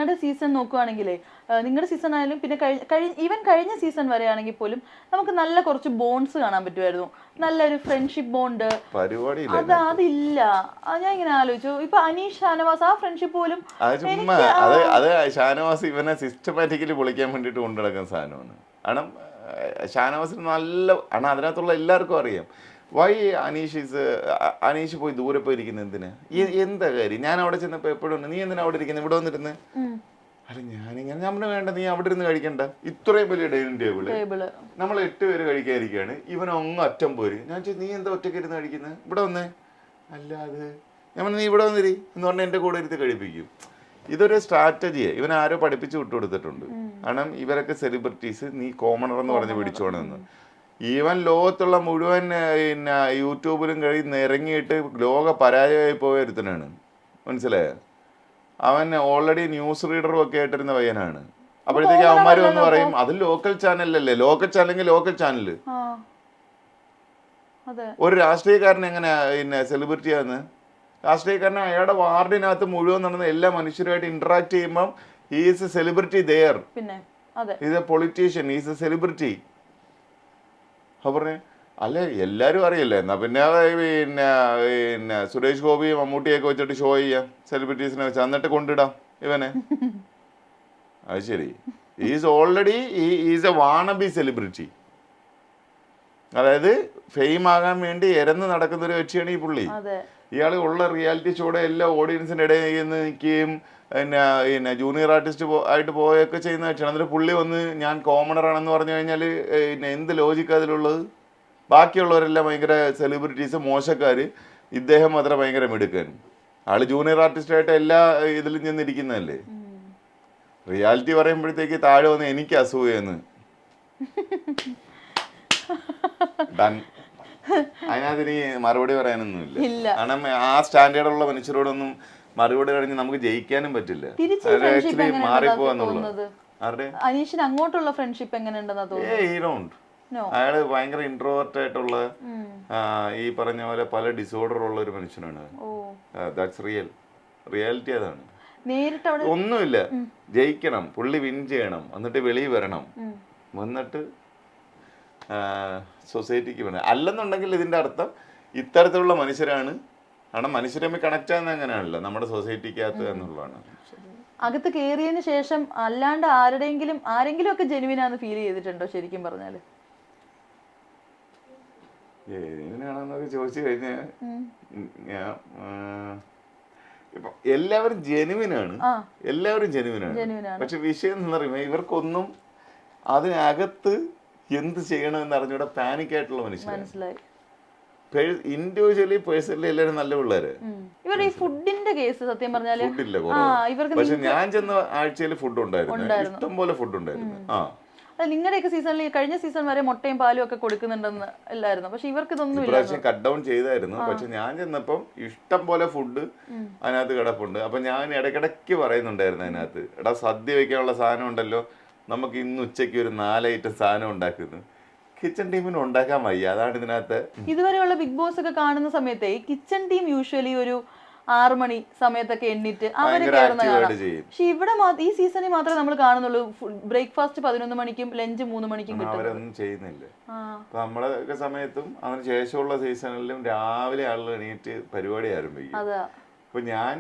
നിങ്ങളുടെ സീസൺ നോക്കുവാണെങ്കിലേ നിങ്ങളുടെ സീസൺ ആയാലും പിന്നെ കഴിഞ്ഞ സീസൺ വരെ ആണെങ്കിൽ പോലും നമുക്ക് നല്ല കുറച്ച് ബോൺസ് കാണാൻ പറ്റുമായിരുന്നു. നല്ലൊരു ഫ്രണ്ട്ഷിപ്പ് ബോണ്ട് അതില്ല. ഞാൻ ഇങ്ങനെ ആലോചിച്ചു, ഇപ്പൊ അനീഷ് ഷാനവാസ് ആ ഫ്രണ്ട്ഷിപ്പ് പോലും ഷാനവാസ് ഇവനെ സിസ്റ്റമാറ്റിക്കലി പൊളിക്കാൻ വേണ്ടിട്ട് കൊണ്ടു നടക്കുന്ന സാധനമാണ്. കാരണം ഷാനവാസിന് നല്ല അതിനകത്തുള്ള എല്ലാവർക്കും അറിയാം വൈ അനീഷ് പോയി ദൂരെ പോയിരിക്കുന്നത് എന്തിനാ, എന്താ കാര്യം. ഞാൻ അവിടെ ചെന്നപ്പോ എപ്പോഴും നീ എന്തിനാ അവിടെ ഇരിക്കുന്നത്, ഇവിടെ വന്നിരുന്ന്. അല്ല ഞാനിങ്ങനെ നമ്മൾ വേണ്ട, നീ അവിടെ ഇരുന്ന് കഴിക്കണ്ട, ഇത്രയും വലിയ ഡൈനിങ് ടേബിള് നമ്മൾ 8 പേര് കഴിക്കാതിരിക്കുകയാണ്, ഇവനൊങ്ങ് അറ്റം പോര്. ഞാൻ നീ എന്താ ഒറ്റയ്ക്ക് ഇരുന്ന് കഴിക്കുന്നത്, ഇവിടെ വന്നേ. അല്ലാതെ ഞാൻ നീ ഇവിടെ വന്നിരി എന്ന് പറഞ്ഞാൽ എൻ്റെ കൂടെ ഇരുത്തി കഴിപ്പിക്കും. ഇതൊരു സ്ട്രാറ്റജിയെ ഇവൻ ആരോ പഠിപ്പിച്ച് വിട്ടുകൊടുത്തിട്ടുണ്ട്. കാരണം ഇവരൊക്കെ സെലിബ്രിറ്റീസ്, നീ കോമണർ എന്ന് പറഞ്ഞ് പിടിച്ചോണെന്ന്. ഈവൻ ലോകത്തുള്ള മുഴുവൻ പിന്നെ യൂട്യൂബിലും ഇറങ്ങിയിട്ട് ലോക പരാജയമായി പോയ ഒരുത്തനാണ്, മനസ്സിലായോ. അവൻ ഓൾറെഡി ന്യൂസ് റീഡറും ഒക്കെ ആയിട്ടിരുന്ന പയ്യനാണ്. അപ്പോഴത്തേക്ക് അവന്മാരും എന്ന് പറയും അത് ലോക്കൽ ചാനലല്ലേ, ലോക്കൽ ചാനലെങ്കിൽ ലോക്കൽ ചാനല്. ഒരു രാഷ്ട്രീയക്കാരൻ എങ്ങനെയാ പിന്നെ സെലിബ്രിറ്റിയാന്ന്? രാഷ്ട്രീയക്കാരനെ അയാളുടെ വാർഡിനകത്ത് മുഴുവൻ നടന്ന എല്ലാ മനുഷ്യരുമായിട്ട് ഇന്ററാക്ട് ചെയ്യുമ്പോൾ he's a celebrity there, is a politician, is a celebrity. പറഞ്ഞേ അല്ലെ എല്ലാരും അറിയില്ലേ, എന്നാ പിന്നെ പിന്നെ സുരേഷ് ഗോപിയും മമ്മൂട്ടിയൊക്കെ വെച്ചിട്ട് ഷോ ചെയ്യാം, സെലിബ്രിറ്റീസിനെ വെച്ച്, എന്നിട്ട് കൊണ്ടിടാം ഇവനെ. അത് ശരി, is already is a wannabe celebrity. അതായത് ഫെയിം ആകാൻ വേണ്ടി എരന്ന് നടക്കുന്ന ഒരു വ്യക്തിയാണ് ഈ പുള്ളി. ഇയാൾ ഉള്ള റിയാലിറ്റി ഷോയുടെ എല്ലാ ഓഡിയൻസിൻ്റെ ഇടയിൽ നിന്ന് നിൽക്കുകയും പിന്നെ ജൂനിയർ ആർട്ടിസ്റ്റ് ആയിട്ട് പോയൊക്കെ ചെയ്യുന്ന വ്യക്തിയാണ്. എന്നിട്ട് പുള്ളി വന്ന് ഞാൻ കോമണറാണെന്ന് പറഞ്ഞു കഴിഞ്ഞാൽ എന്ത് ലോജിക്ക് അതിലുള്ളത്? ബാക്കിയുള്ളവരെല്ലാം ഭയങ്കര സെലിബ്രിറ്റീസ്, മോശക്കാർ, ഇദ്ദേഹം മാത്രം ഭയങ്കര മിടുക്കൻ. ആള് ജൂനിയർ ആർട്ടിസ്റ്റായിട്ട് എല്ലാ ഇതിലും ചെന്നിരിക്കുന്നതല്ലേ. റിയാലിറ്റി പറയുമ്പോഴത്തേക്ക് താഴെ വന്ന് എനിക്ക് അസൂയെന്ന് അതിനകത്ത് മറുപടി പറയാനൊന്നുമില്ല. കാരണം ആ സ്റ്റാൻഡേർഡുള്ള മനുഷ്യരോടൊന്നും മറുപടി കഴിഞ്ഞ് നമുക്ക് ജയിക്കാനും പറ്റില്ല. മാറിപ്പോവാന്നുള്ളത്. അനീഷിന് അങ്ങോട്ടുള്ള ഫ്രണ്ട്ഷിപ്പ് എങ്ങനെയുണ്ടെന്ന് അയാള് ഭയങ്കര ഇൻട്രോവേർട്ട് ആയിട്ടുള്ള ഈ പറഞ്ഞ പോലെ പല ഡിസോർഡർ ഉള്ള ഒരു മനുഷ്യനാണ്. That's reality. അതാണ്. ഒന്നുമില്ല, ജയിക്കണം, പുള്ളി വിൻ ചെയ്യണം, എന്നിട്ട് വെളിയിൽ വരണം, വന്നിട്ട് സൊസൈറ്റിക്ക് വേണം. അല്ലെന്നുണ്ടെങ്കിൽ ഇതിന്റെ അർത്ഥം ഇത്തരത്തിലുള്ള മനുഷ്യരാണ്. കാരണം മനുഷ്യരെ കണക്ട് ആകുന്ന അങ്ങനെയാണല്ലോ നമ്മുടെ സൊസൈറ്റിക്കകത്ത് എന്നുള്ളതാണ്. അകത്ത് കയറിയതിന് ശേഷം അല്ലാണ്ട് ആരെങ്കിലും ഒക്കെ ജെനുവിനാന്ന് ഫീൽ ചെയ്തിട്ടുണ്ടോ ശരിക്കും പറഞ്ഞാല്? ജെനുവിനാണെന്നൊക്കെ ചോദിച്ചു കഴിഞ്ഞാൽ ഇപ്പൊ എല്ലാവരും ജെനുവിനാണ്, പക്ഷെ വിഷയം എന്ന് പറയുമ്പോൾ ഇവർക്കൊന്നും അതിനകത്ത് എന്ത് ചെയ്യണമെന്ന് അറിഞ്ഞൂടെ പാനിക് ആയിട്ടുള്ള മനുഷ്യൻ. ഇൻഡിവിജ്വലി പേഴ്സണലി എല്ലാവരും നല്ല പിള്ളേര്. ഇവരുടെ ഈ ഫുഡിന്റെ കേസ് സത്യം പറഞ്ഞാല് ഫുഡില്ല, പക്ഷെ ഞാൻ ചെന്ന ആഴ്ചയിൽ ഫുഡ് ഉണ്ടായിരുന്നു, ഇഷ്ടം പോലെ ഫുഡ് ഉണ്ടായിരുന്നു. നിങ്ങളുടെയൊക്കെ സീസണിൽ കഴിഞ്ഞ സീസൺ വരെ മുട്ടയും പാലും ഒക്കെ കൊടുക്കുന്നുണ്ടെന്ന് അല്ലായിരുന്നു, പക്ഷെ ഇവർക്ക് ഇതൊന്നും കട്ട് ഡൗൺ ചെയ്തായിരുന്നു. പക്ഷെ ഞാൻ ചെന്നപ്പം ഇഷ്ടം പോലെ ഫുഡ് അതിനകത്ത് കിടപ്പുണ്ട്. അപ്പൊ ഞാൻ ഇടയ്ക്കിടയ്ക്ക് പറയുന്നുണ്ടായിരുന്നു അതിനകത്ത്, എടാ സദ്യ വെക്കാനുള്ള സാധനം ഉണ്ടല്ലോ, നമുക്ക് ഇന്ന് ഉച്ചയ്ക്ക് ഒരു 4 ഐറ്റം സാധനം ഉണ്ടാക്കുന്നു. കിച്ചൺ ടീമിന് ഉണ്ടാക്കാൻ വയ്യ, അതാണ് ഇതിനകത്ത്. ഇതുവരെയുള്ള ബിഗ് ബോസ് ഒക്കെ കാണുന്ന സമയത്ത് ഈ കിച്ചൺ ടീം യൂഷ്വലി ഒരു 6 മണി സമയത്തൊക്കെ എണ്ണിട്ട് അവര് കയറുന്ന കാണാം. പക്ഷെ ഇവിടെ ഈ സീസണിൽ മാത്രമേ നമ്മൾ കാണുന്നുള്ളൂ ബ്രേക്ക്ഫാസ്റ്റ് 11 മണിക്കും ലഞ്ച് 3 മണിക്കും കിട്ടും. അവരൊന്നും ചെയ്യുന്നില്ല. നമ്മളെ സമയത്തും അതിന് ശേഷമുള്ള സീസണിലും രാവിലെ ആളുകൾ എണീറ്റ് പരിപാടി ആരംഭിക്കും. അപ്പൊ ഞാൻ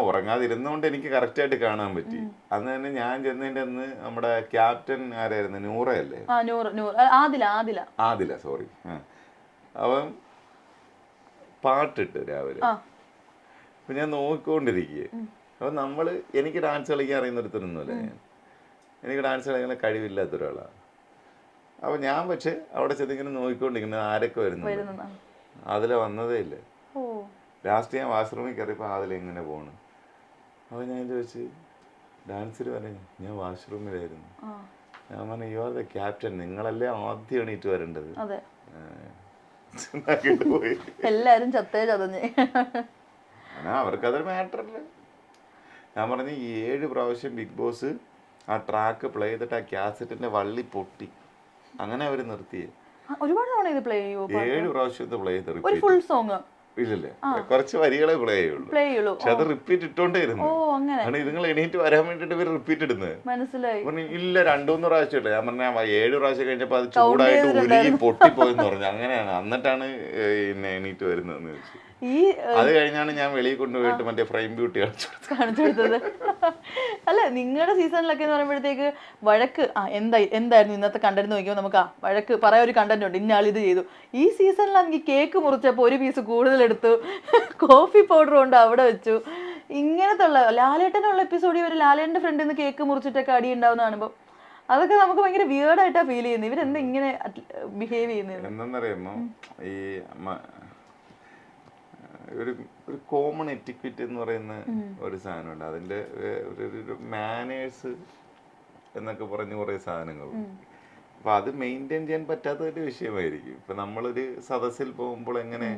ഉറങ്ങാതിരുന്നോണ്ട് എനിക്ക് കറക്റ്റ് ആയിട്ട് കാണാൻ പറ്റി. അന്ന് തന്നെ ഞാൻ ചെന്നതിന്റെ അന്ന് നമ്മുടെ ക്യാപ്റ്റൻ ആരായിരുന്നു, നൂറയല്ലേ? ആദില, സോറി. അവൻ പാട്ടിട്ട് രാവിലെ. അപ്പൊ ഞാൻ നോക്കിക്കൊണ്ടിരിക്കുക. അപ്പൊ എനിക്ക് ഡാൻസ് കളിക്കാൻ അറിയുന്നൊരുത്തരൊന്നുമല്ല ഞാൻ. എനിക്ക് ഡാൻസ് കളിക്കാൻ കഴിവില്ലാത്ത ഒരാളാണ്. അപ്പൊ ഞാൻ പക്ഷെ അവിടെ ചെന്നിങ്ങനെ നോക്കിക്കൊണ്ടിരിക്കുന്നത് ആരൊക്കെ വരുന്നു. അതിലെ വന്നതേ ഇല്ല. ലാസ്റ്റ് ഞാൻ വാഷ്റൂമിൽ കയറിയപ്പോൾ അതിലെങ്ങനെ പോണ്. അപ്പോൾ ഞാൻ ചോദിച്ചു ഡാൻസിന് പറഞ്ഞു, ഞാൻ വാഷ്റൂമിലായിരുന്നു. ഞാൻ പറഞ്ഞു യു ആർ ദ ക്യാപ്റ്റൻ, നിങ്ങളല്ലേ ആദ്യം എണീറ്റ് വരേണ്ടത്. പോയി എല്ലാരും ചത്തേ ചതഞ്ഞ്. അവർക്കതൊരു മാറ്ററല്ല. ഞാൻ പറഞ്ഞു 7 പ്രാവശ്യം ബിഗ് ബോസ് ആ ട്രാക്ക് പ്ലേ ചെയ്തിട്ട് ആ കാസറ്റിന്റെ വള്ളി പൊട്ടി. അങ്ങനെ അവർ നിർത്തിയേ. ഒരുപാട് തവണ ഇത് പ്ലേ ചെയ്യോ? 7 പ്രാവശ്യം ഇത് പ്ലേ ചെയ്ത് ഒരു ഫുൾ സോങ് ഇല്ലല്ലേ കുറച്ച് വരികളെ പ്ലേ ചെയ്യുള്ളൂ പ്ലേ ചെയ്യുള്ളൂ. പക്ഷെ അത് റിപ്പീറ്റ് ഇട്ടോണ്ടേയിരുന്നു. ഓ അങ്ങനെ കാരണം ഇതുങ്ങൾ എണീറ്റ് വരാൻ വേണ്ടിട്ട് ഇവർ റിപ്പീറ്റ് ഇടുന്നത്. മനസ്സിലായി. പറഞ്ഞു ഇല്ല 2-3 പ്രാവശ്യം ഇല്ല. ഞാൻ പറഞ്ഞ 7 പ്രാവശ്യം കഴിഞ്ഞപ്പോ അത് ചൂടായിട്ട് ഉരുകി പൊട്ടിപ്പോയെന്ന് പറഞ്ഞു. അങ്ങനെയാണ്. എന്നിട്ടാണ് പിന്നെ എണീറ്റ് വരുന്നതെന്ന് ചോദിച്ചു. അത് കഴിഞ്ഞാണ് ഞാൻ വെളിയിൽ കൊണ്ടുപോയിട്ട് മറ്റേ ഫ്രെയിം ബ്യൂട്ടി കാണിച്ചു കൊടുത്തത്. അല്ല നിങ്ങളുടെ സീസണിലൊക്കെ എന്ന് പറയുമ്പോഴത്തേക്ക് വഴക്ക് എന്തായിരുന്നു ഇന്നത്തെ കണ്ടന്റ് നോക്കിയോ നമുക്ക് വഴക്ക് പറയാൻ ഒരു കണ്ടന്റ് ഉണ്ട്, ഇന്നാൾ ഇത് ചെയ്തു. ഈ സീസണിലാണെങ്കിൽ കേക്ക് മുറിച്ചപ്പോൾ ഒരു പീസ് കൂടുതൽ എടുത്തു, കോഫി പൗഡർ കൊണ്ട് അവിടെ വെച്ചു, ഇങ്ങനത്തെ ഉള്ള ലാലേട്ടനുള്ള എപ്പിസോഡിൽ ഒരു ലാലേട്ടന്റെ ഫ്രണ്ടിൽ നിന്ന് കേക്ക് മുറിച്ചിട്ടൊക്കെ അടി ഉണ്ടാവുന്ന കാണുമ്പോൾ അതൊക്കെ നമുക്ക് ഭയങ്കര വിയേർഡായിട്ടാണ് ഫീൽ ചെയ്യുന്നത്. ഇവരെന്താ ഇങ്ങനെ ബിഹേവ് ചെയ്യുന്നത്? എന്താണെന്നറിയാമോ, ഈ ഒരു കോമൺ എറ്റിക്വിറ്റ് എന്ന് പറയുന്ന ഒരു സാധനമുണ്ട്. അതിന്റെ ഒരു മാനേഴ്സ് എന്നൊക്കെ പറഞ്ഞ് കുറെ സാധനങ്ങൾ. അപ്പൊ അത് മെയിൻറ്റെയിൻ ചെയ്യാൻ പറ്റാത്ത ഒരു വിഷയമായിരിക്കും. ഇപ്പൊ നമ്മളൊരു സദസ്സിൽ പോകുമ്പോൾ എങ്ങനെ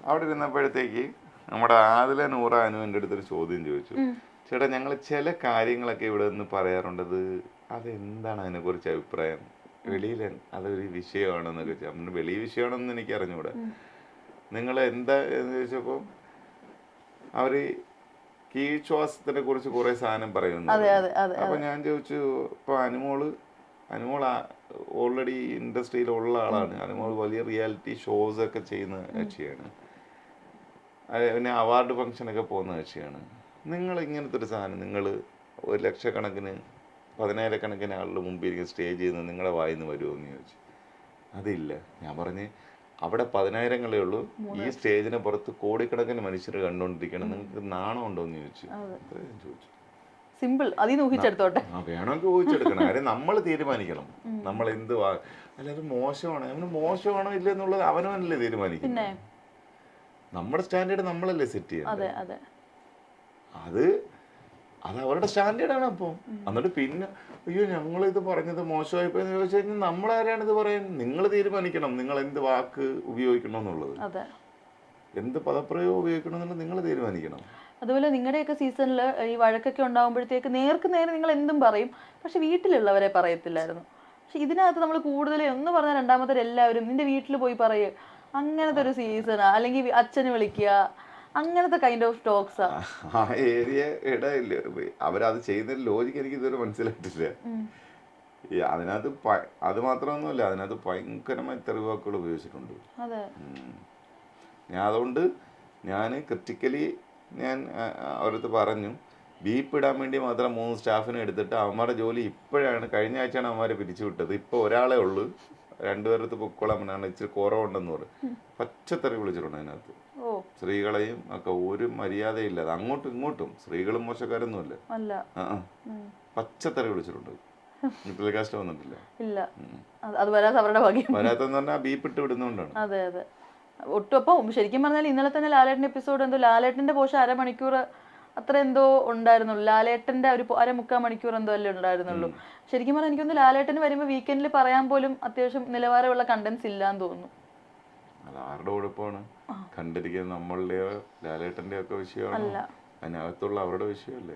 അവിടെ ഇരുന്നപ്പോഴത്തേക്ക് നമ്മുടെ ആദില നൂറ അനു എൻ്റെ അടുത്തൊരു ചോദ്യം ചോദിച്ചു. ചേട്ടാ ഞങ്ങൾ ചില കാര്യങ്ങളൊക്കെ ഇവിടെ നിന്ന് പറയാറുണ്ടത്, അതെന്താണ് അതിനെ കുറിച്ച് അഭിപ്രായം, വെളിയിൽ അതൊരു വിഷയമാണെന്നൊക്കെ ചോദിച്ചാൽ വെളി വിഷയമാണെന്ന് എനിക്ക് അറിഞ്ഞൂടെ, നിങ്ങൾ എന്താ എന്ന് ചോദിച്ചപ്പോൾ അവര് കീഴ്ശ്വാസത്തിനെ കുറിച്ച് കുറെ സാധനം പറയുന്നു. അപ്പൊ ഞാൻ ചോദിച്ചു, ഇപ്പൊ അനുമോള് ഓൾറെഡി ഇൻഡസ്ട്രിയിൽ ഉള്ള ആളാണ്. അനുമോൾ വലിയ റിയാലിറ്റി ഷോസ് ഒക്കെ ചെയ്യുന്ന കക്ഷിയാണ്, പിന്നെ അവാർഡ് ഫംഗ്ഷനൊക്കെ പോകുന്ന കക്ഷിയാണ്. നിങ്ങൾ ഇങ്ങനത്തെ ഒരു സാധനം നിങ്ങൾ 1 ലക്ഷക്കണക്കിന് 10,000 ആളുടെ മുമ്പിൽ ഇരിക്കുന്ന സ്റ്റേജ് ചെയ്യുന്നത് നിങ്ങളെ വായിന്ന് വരുമോ എന്ന് ചോദിച്ചു. അതില്ല. ഞാൻ പറഞ്ഞ് അവിടെ 10,000 ഉള്ളൂ, ഈ സ്റ്റേജിന് പുറത്ത് കോടിക്കണക്കിന് മനുഷ്യർ കണ്ടുകൊണ്ടിരിക്കണം, നിങ്ങൾക്ക് നാണം ഉണ്ടോ എന്ന് ചോദിച്ചു. ചോദിച്ചു സിമ്പിൾ, അതിൽ ഊഹിച്ചെടുത്തോട്ടെ. വേണമെങ്കിൽ ഊഹിച്ചെടുക്കണം. കാര്യം നമ്മൾ തീരുമാനിക്കണം നമ്മൾ എന്ത് അല്ലാതെ മോശമാണോ മോശമാണോ ഇല്ല എന്നുള്ളത് അവനവനല്ലേ തീരുമാനിക്കുന്നത്. നമ്മുടെ സ്റ്റാൻഡേർഡ് നമ്മളല്ലേ സെറ്റ് ചെയ്യുന്നത്. അത് അവരുടെ സ്റ്റാൻഡേർഡാണ്. അപ്പോൾ എന്നിട്ട് പിന്നെ അയ്യോ ഞങ്ങളിത് പറഞ്ഞത് മോശമായി പോയെന്ന് ചോദിച്ചു കഴിഞ്ഞാൽ നമ്മളാരാണ് ഇത് പറയാൻ? നിങ്ങൾ തീരുമാനിക്കണം നിങ്ങൾ എന്ത് വാക്ക് ഉപയോഗിക്കണം എന്നുള്ളത്, എന്ത് പദപ്രയോഗം ഉപയോഗിക്കണം എന്നുള്ളത് നിങ്ങൾ തീരുമാനിക്കണം. അതുപോലെ നിങ്ങളുടെയൊക്കെ സീസണിൽ ഈ വഴക്കൊക്കെ ഉണ്ടാകുമ്പോഴത്തേക്ക് നേർക്ക് നേരെ നിങ്ങൾ എന്തും പറയും, പക്ഷെ വീട്ടിലുള്ളവരെ പറയത്തില്ലായിരുന്നു. പക്ഷെ ഇതിനകത്ത് നമ്മൾ കൂടുതൽ ഒന്ന് പറഞ്ഞാൽ രണ്ടാമത്തെ എല്ലാവരും നിന്റെ വീട്ടിൽ പോയി പറയുക, അങ്ങനത്തെ ഒരു സീസണാ. അല്ലെങ്കിൽ അച്ഛന് വിളിക്കുക, അങ്ങനത്തെ കൈൻഡ് ഓഫ് ടോക്സാ. ആ ഏരിയ ഇടയില്ല. അവരത് ചെയ്യുന്ന ലോജിക്ക് എനിക്ക് ഇതുവരെ മനസ്സിലായിട്ടില്ല. അതിനകത്ത് അത് മാത്രമൊന്നുമല്ല, അതിനകത്ത് ഭയങ്കരമായി തെറിവാക്കുകൾ ഉപയോഗിച്ചിട്ടുണ്ട്. അതുകൊണ്ട് ഞാൻ ക്രിറ്റിക്കലി ഞാൻ അവരടുത്ത് പറഞ്ഞു, ബീപ്പ് ഇടാൻ വേണ്ടി മാത്രം 3 സ്റ്റാഫിനെ എടുത്തിട്ട് അവന്മാരുടെ ജോലി ഇപ്പോഴാണ്, കഴിഞ്ഞ ആഴ്ചയാണ് അവന്മാരെ പിരിച്ചു വിട്ടത്. ഇപ്പോൾ ഒരാളെ ഉള്ളൂ, 2 പേരടുത്ത് പൊക്കോളാം എന്നാണ്, ഇച്ചിരി കുറവുണ്ടെന്ന് പറയും. പച്ചത്തറി വിളിച്ചിട്ടുണ്ട് അതിനകത്ത്. സ്ത്രീകളെയും ഒക്കെ ഒരു മര്യാദയില്ലാതെ അങ്ങോട്ടും ഇങ്ങോട്ടും. സ്ത്രീകളും മോശക്കാരൊന്നുമല്ല, പച്ചത്തറി വിളിച്ചിട്ടുണ്ട്. ടെലികാസ്റ്റ് വന്നിട്ടില്ല. വരാത്തെന്ന് പറഞ്ഞാൽ ബീപ്പ് ഇട്ട് വിടുന്നോണ്ടാണ്. ഒട്ടും. അപ്പം ശരിക്കും പറഞ്ഞാൽ ഇന്നലെ തന്നെ ലാലേട്ടൻ്റെ എപ്പിസോഡ് എന്തോ, ലാലേട്ടൻ്റെ പോഷൻ 1/2 മണിക്കൂർ അത്ര എന്തോ ഉണ്ടായിരുന്നുള്ളൂ. ലാലേട്ടൻ്റെ ഒരു 1/4 മണിക്കൂർ എന്തോ അല്ലേ ഉണ്ടായിരുന്നുള്ളൂ. ശരിക്കും പറഞ്ഞാൽ എനിക്കൊന്ന് ലാലേട്ടന് വരുമ്പോൾ വീക്കെൻഡിൽ പറയാൻ പോലും അത്യാവശ്യം നിലവാരമുള്ള കണ്ടന്റ്സ് ഇല്ലാന്ന് തോന്നുന്നു. അത് ആരുടെ കുഴപ്പമാണ്? കണ്ടിരിക്കുന്നത് നമ്മളുടെയോ ലാലേട്ടൻ്റെയോ ഒക്കെ വിഷയമാണ്, അതിനകത്തുള്ള അവരുടെ വിഷയമല്ലേ.